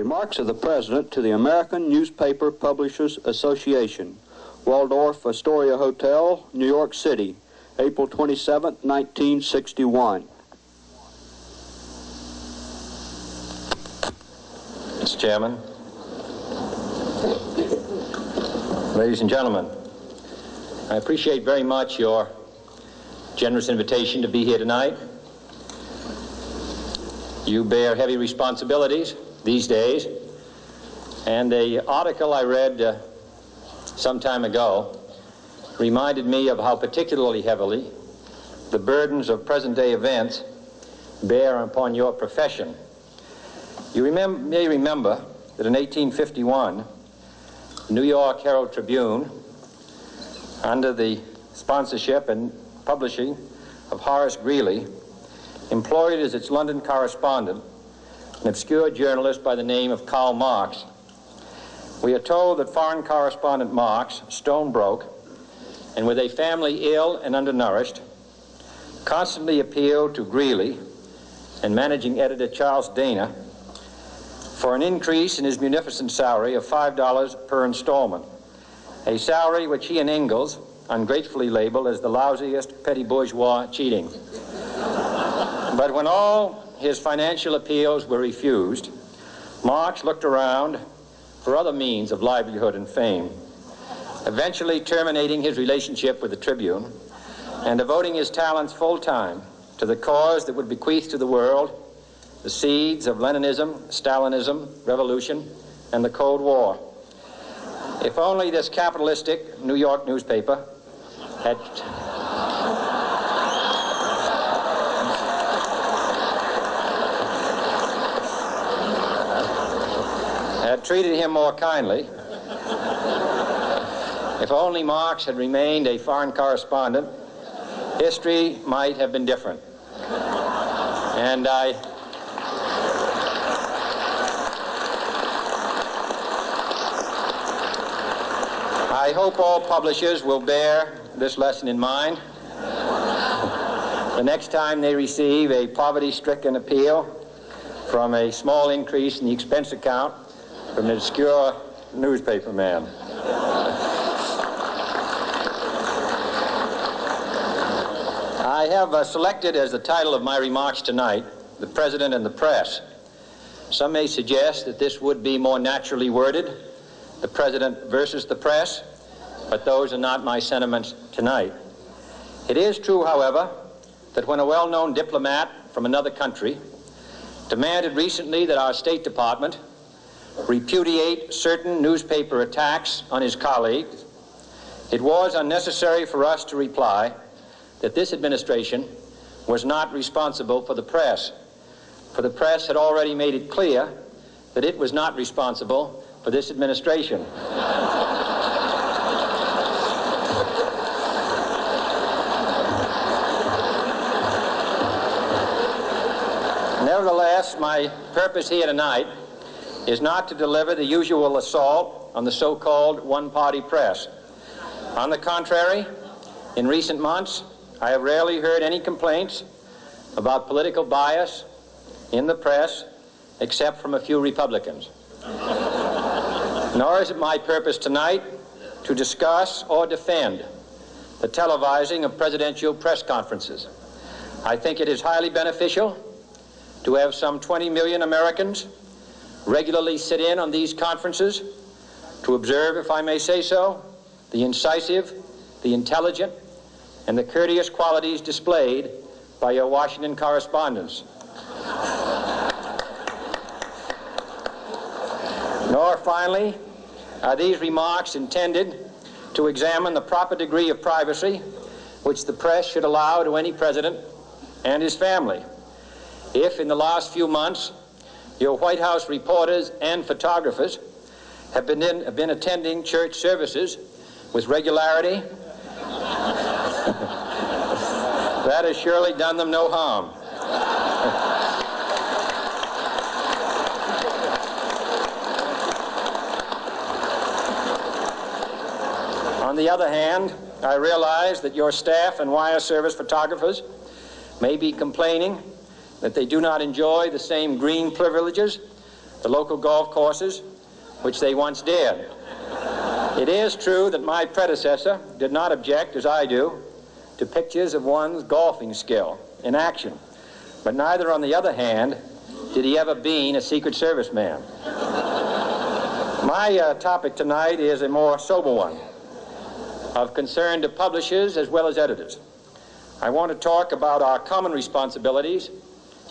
Remarks of the President to the American Newspaper Publishers Association, Waldorf Astoria Hotel, New York City, April 27, 1961. Mr. Chairman, ladies and gentlemen, I appreciate very much your generous invitation to be here tonight. You bear heavy responsibilities these days, and an article I read some time ago reminded me of how particularly heavily the burdens of present-day events bear upon your profession. You may remember that in 1851, the New York Herald Tribune, under the sponsorship and publishing of Horace Greeley, employed as its London correspondent an obscure journalist by the name of Karl Marx. We are told that foreign correspondent Marx, stone broke, and with a family ill and undernourished, constantly appealed to Greeley and managing editor Charles Dana for an increase in his munificent salary of $5 per installment, a salary which he and Ingalls ungratefully labeled as the lousiest petty bourgeois cheating. But when all his financial appeals were refused, Marx looked around for other means of livelihood and fame, eventually terminating his relationship with the Tribune and devoting his talents full-time to the cause that would bequeath to the world the seeds of Leninism, Stalinism, revolution, and the Cold War. If only this capitalistic New York newspaper had treated him more kindly, if only Marx had remained a foreign correspondent, history might have been different. And I hope all publishers will bear this lesson in mind the next time they receive a poverty-stricken appeal from a small increase in the expense account from an obscure newspaper man. I have selected as the title of my remarks tonight, "The President and the Press." Some may suggest that this would be more naturally worded, "The President versus the Press," but those are not my sentiments tonight. It is true, however, that when a well-known diplomat from another country demanded recently that our State Department repudiate certain newspaper attacks on his colleagues, it was unnecessary for us to reply that this administration was not responsible for the press, for the press had already made it clear that it was not responsible for this administration. Nevertheless, my purpose here tonight is not to deliver the usual assault on the so-called one-party press. On the contrary, in recent months, I have rarely heard any complaints about political bias in the press, except from a few Republicans. Nor is it my purpose tonight to discuss or defend the televising of presidential press conferences. I think it is highly beneficial to have some 20 million Americans regularly sit in on these conferences to observe, if I may say so, the incisive, the intelligent, and the courteous qualities displayed by your Washington correspondents. Nor, finally, are these remarks intended to examine the proper degree of privacy which the press should allow to any president and his family. If, in the last few months, your White House reporters and photographers have been attending church services with regularity, that has surely done them no harm. On the other hand, I realize that your staff and wire service photographers may be complaining that they do not enjoy the same green privileges the local golf courses, which they once dared. It is true that my predecessor did not object, as I do, to pictures of one's golfing skill in action, but neither, on the other hand, did he ever being a Secret Service man. My topic tonight is a more sober one, of concern to publishers as well as editors. I want to talk about our common responsibilities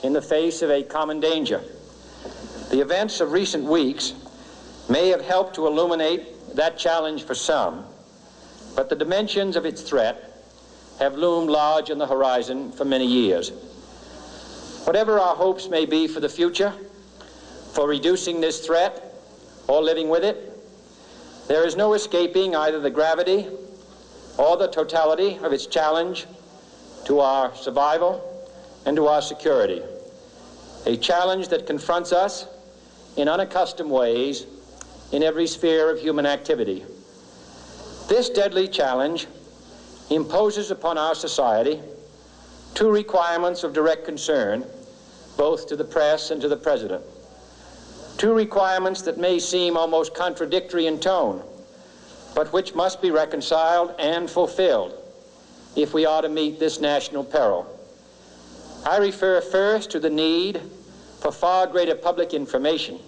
in the face of a common danger. The events of recent weeks may have helped to illuminate that challenge for some, but the dimensions of its threat have loomed large on the horizon for many years. Whatever our hopes may be for the future, for reducing this threat or living with it, there is no escaping either the gravity or the totality of its challenge to our survival and to our security. A challenge that confronts us in unaccustomed ways in every sphere of human activity. This deadly challenge imposes upon our society two requirements of direct concern, both to the press and to the President. Two requirements that may seem almost contradictory in tone, but which must be reconciled and fulfilled if we are to meet this national peril. I refer first to the need for far greater public information,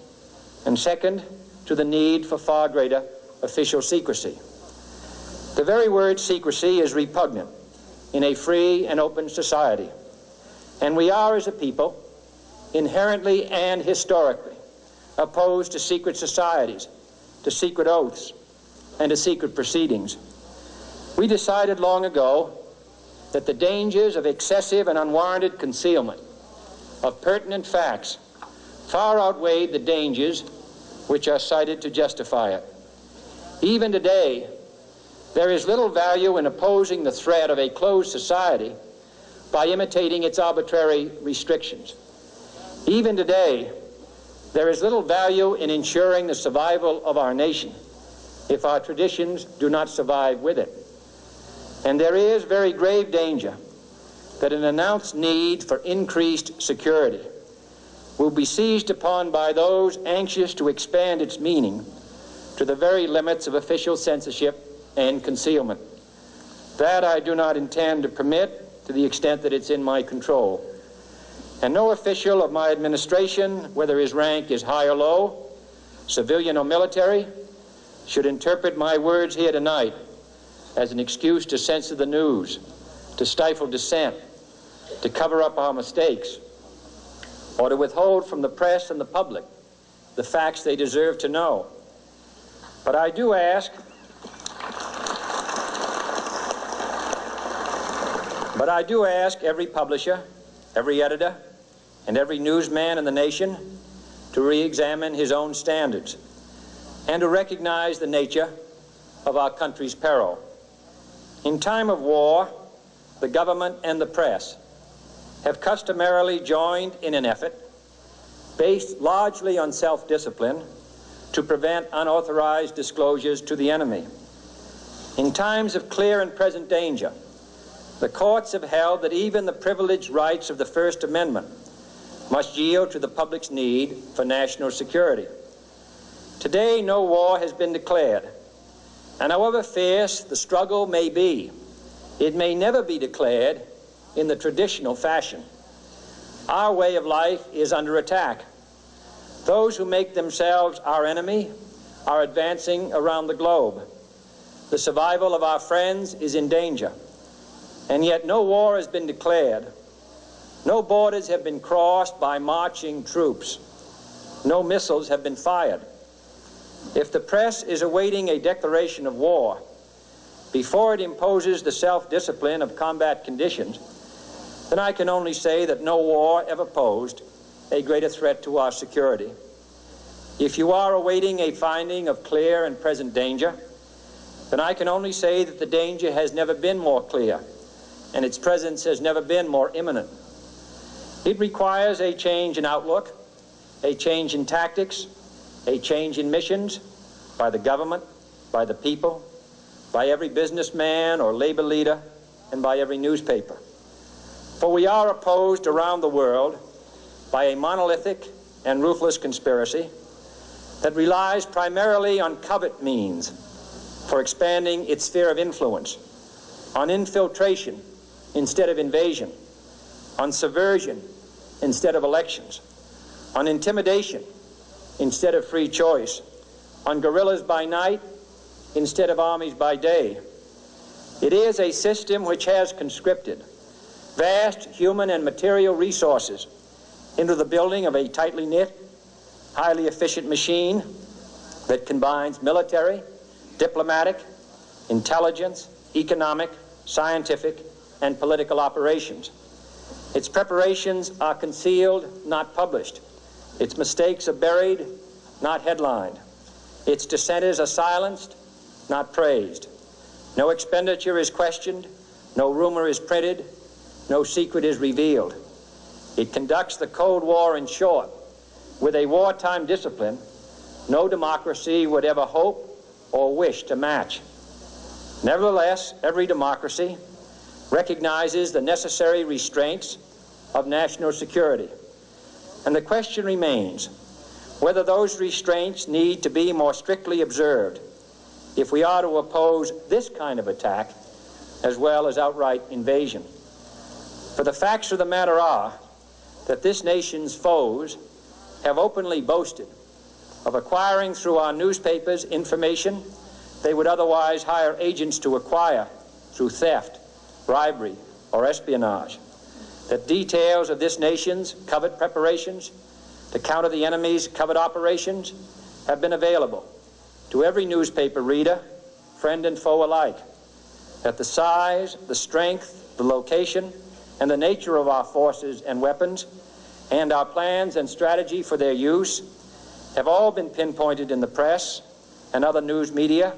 and second, to the need for far greater official secrecy. The very word secrecy is repugnant in a free and open society, and we are, as a people, inherently and historically opposed to secret societies, to secret oaths, and to secret proceedings. We decided long ago that the dangers of excessive and unwarranted concealment of pertinent facts far outweighed the dangers which are cited to justify it. Even today, there is little value in opposing the threat of a closed society by imitating its arbitrary restrictions. Even today, there is little value in ensuring the survival of our nation if our traditions do not survive with it. And there is very grave danger that an announced need for increased security will be seized upon by those anxious to expand its meaning to the very limits of official censorship and concealment. That I do not intend to permit to the extent that it's in my control. And no official of my administration, whether his rank is high or low, civilian or military, should interpret my words here tonight as an excuse to censor the news, to stifle dissent, to cover up our mistakes, or to withhold from the press and the public the facts they deserve to know. But I do ask every publisher, every editor, and every newsman in the nation to re-examine his own standards and to recognize the nature of our country's peril. In time of war, the government and the press have customarily joined in an effort based largely on self-discipline to prevent unauthorized disclosures to the enemy. In times of clear and present danger, the courts have held that even the privileged rights of the First Amendment must yield to the public's need for national security. Today, no war has been declared, and however fierce the struggle may be, it may never be declared in the traditional fashion. Our way of life is under attack. Those who make themselves our enemy are advancing around the globe. The survival of our friends is in danger, and yet no war has been declared. No borders have been crossed by marching troops. No missiles have been fired. If the press is awaiting a declaration of war before it imposes the self-discipline of combat conditions, then I can only say that no war ever posed a greater threat to our security. If you are awaiting a finding of clear and present danger, then I can only say that the danger has never been more clear, and its presence has never been more imminent. It requires a change in outlook, a change in tactics, a change in missions by the government, by the people, by every businessman or labor leader, and by every newspaper. For we are opposed around the world by a monolithic and ruthless conspiracy that relies primarily on covert means for expanding its sphere of influence, on infiltration instead of invasion, on subversion instead of elections, on intimidation instead of free choice, on guerrillas by night instead of armies by day. It is a system which has conscripted vast human and material resources into the building of a tightly knit, highly efficient machine that combines military, diplomatic, intelligence, economic, scientific, and political operations. Its preparations are concealed, not published. Its mistakes are buried, not headlined. Its dissenters are silenced, not praised. No expenditure is questioned, no rumor is printed, no secret is revealed. It conducts the Cold War, in short, with a wartime discipline no democracy would ever hope or wish to match. Nevertheless, every democracy recognizes the necessary restraints of national security. And the question remains whether those restraints need to be more strictly observed if we are to oppose this kind of attack as well as outright invasion. For the facts of the matter are that this nation's foes have openly boasted of acquiring through our newspapers information they would otherwise hire agents to acquire through theft, bribery, or espionage. That details of this nation's covert preparations to counter the enemy's covert operations have been available to every newspaper reader, friend and foe alike. That the size, the strength, the location, and the nature of our forces and weapons, and our plans and strategy for their use, have all been pinpointed in the press and other news media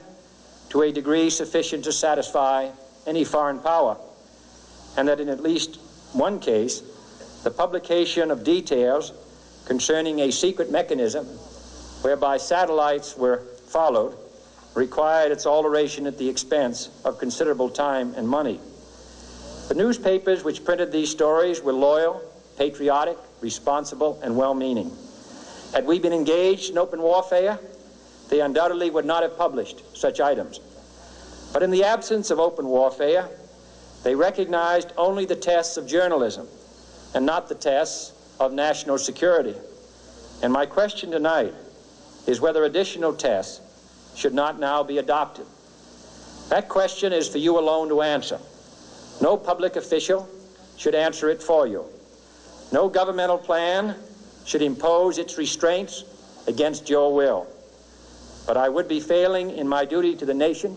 to a degree sufficient to satisfy any foreign power, and that in at least one case, the publication of details concerning a secret mechanism whereby satellites were followed required its alteration at the expense of considerable time and money. The newspapers which printed these stories were loyal, patriotic, responsible, and well-meaning. Had we been engaged in open warfare, they undoubtedly would not have published such items. But in the absence of open warfare, they recognized only the tests of journalism and not the tests of national security. And my question tonight is whether additional tests should not now be adopted. That question is for you alone to answer. No public official should answer it for you. No governmental plan should impose its restraints against your will. But I would be failing in my duty to the nation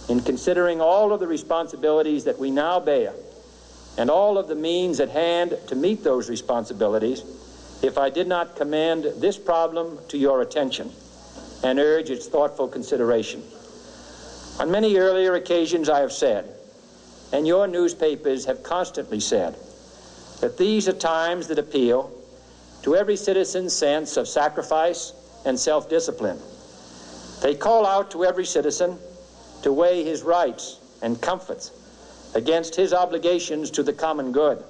in considering all of the responsibilities that we now bear and all of the means at hand to meet those responsibilities if I did not commend this problem to your attention and urge its thoughtful consideration. On many earlier occasions I have said, and your newspapers have constantly said, that these are times that appeal to every citizen's sense of sacrifice and self-discipline. They call out to every citizen to weigh his rights and comforts against his obligations to the common good.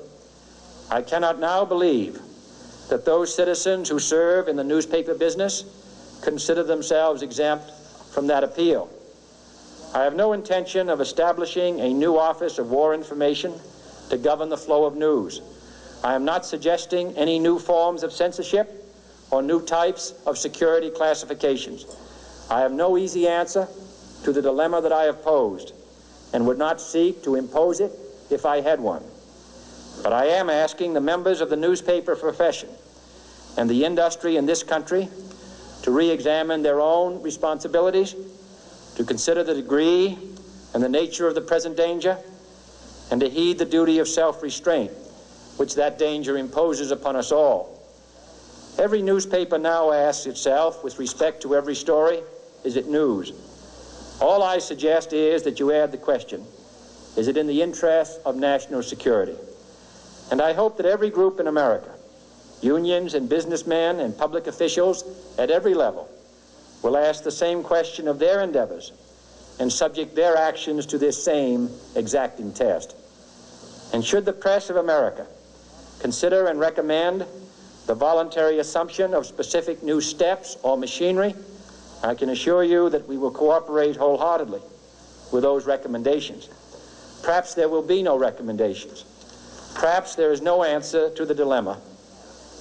I cannot now believe that those citizens who serve in the newspaper business consider themselves exempt from that appeal. I have no intention of establishing a new Office of War Information to govern the flow of news. I am not suggesting any new forms of censorship or new types of security classifications. I have no easy answer to the dilemma that I have posed and would not seek to impose it if I had one. But I am asking the members of the newspaper profession and the industry in this country to re-examine their own responsibilities, to consider the degree and the nature of the present danger, and to heed the duty of self-restraint which that danger imposes upon us all. Every newspaper now asks itself, with respect to every story, is it news? All I suggest is that you add the question, is it in the interest of national security? And I hope that every group in America, unions and businessmen and public officials at every level, will ask the same question of their endeavors and subject their actions to this same exacting test. And should the press of America consider and recommend the voluntary assumption of specific new steps or machinery, I can assure you that we will cooperate wholeheartedly with those recommendations. Perhaps there will be no recommendations. Perhaps there is no answer to the dilemma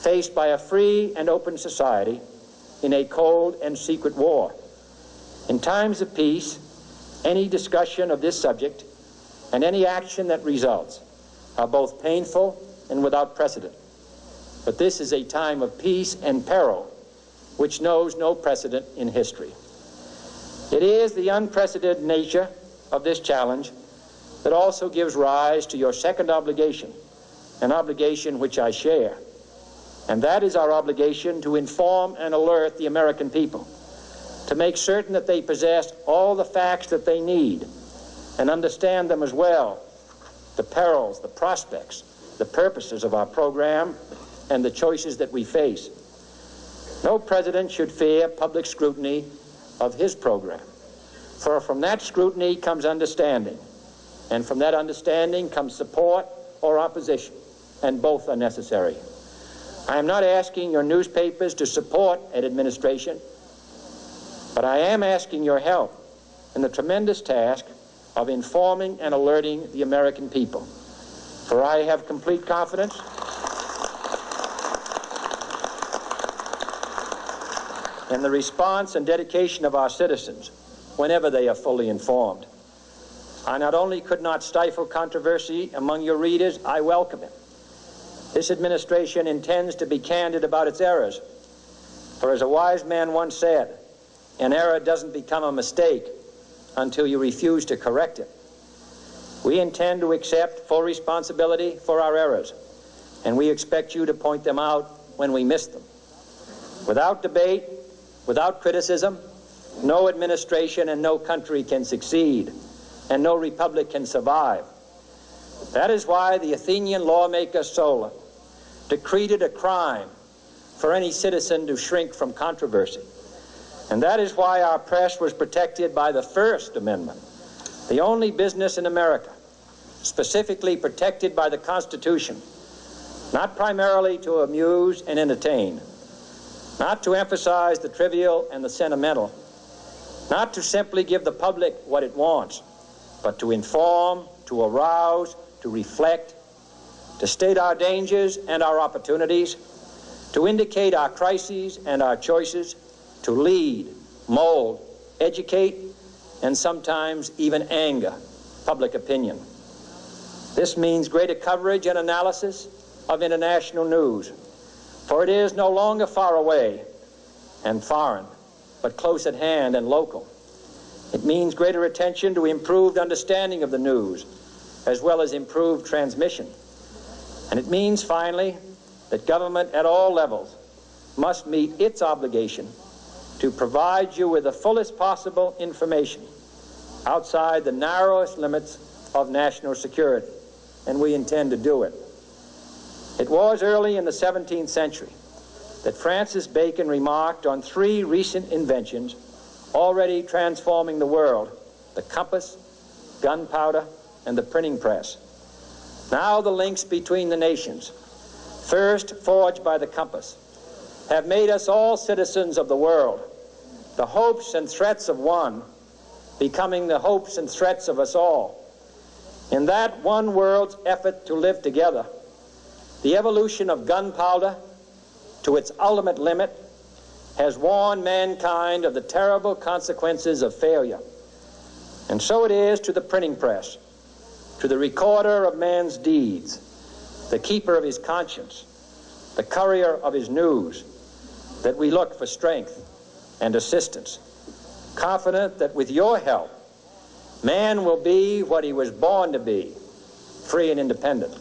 faced by a free and open society in a cold and secret war. In times of peace, any discussion of this subject and any action that results are both painful and without precedent. But this is a time of peace and peril which knows no precedent in history. It is the unprecedented nature of this challenge that also gives rise to your second obligation, an obligation which I share, and that is our obligation to inform and alert the American people, to make certain that they possess all the facts that they need and understand them as well, the perils, the prospects, the purposes of our program, and the choices that we face. No president should fear public scrutiny of his program, for from that scrutiny comes understanding, and from that understanding comes support or opposition, and both are necessary. I am not asking your newspapers to support an administration, but I am asking your help in the tremendous task of informing and alerting the American people. For I have complete confidence in the response and dedication of our citizens whenever they are fully informed. I not only could not stifle controversy among your readers, I welcome it. This administration intends to be candid about its errors. For as a wise man once said, an error doesn't become a mistake until you refuse to correct it. We intend to accept full responsibility for our errors, and we expect you to point them out when we miss them. Without debate, without criticism, no administration and no country can succeed, and no republic can survive. That is why the Athenian lawmaker Solon decreed it a crime for any citizen to shrink from controversy. And that is why our press was protected by the First Amendment, the only business in America specifically protected by the Constitution, not primarily to amuse and entertain, not to emphasize the trivial and the sentimental, not to simply give the public what it wants, but to inform, to arouse, to reflect, to state our dangers and our opportunities, to indicate our crises and our choices, to lead, mold, educate, and sometimes even anger public opinion. This means greater coverage and analysis of international news, for it is no longer far away and foreign, but close at hand and local. It means greater attention to improved understanding of the news, as well as improved transmission. And it means, finally, that government at all levels must meet its obligation to provide you with the fullest possible information outside the narrowest limits of national security, and we intend to do it. It was early in the 17th century that Francis Bacon remarked on three recent inventions already transforming the world: the compass, gunpowder, and the printing press. Now the links between the nations, first forged by the compass, have made us all citizens of the world, the hopes and threats of one becoming the hopes and threats of us all. In that one world's effort to live together, the evolution of gunpowder to its ultimate limit has warned mankind of the terrible consequences of failure. And so it is to the printing press, to the recorder of man's deeds, the keeper of his conscience, the courier of his news, that we look for strength and assistance, confident that with your help, man will be what he was born to be, free and independent.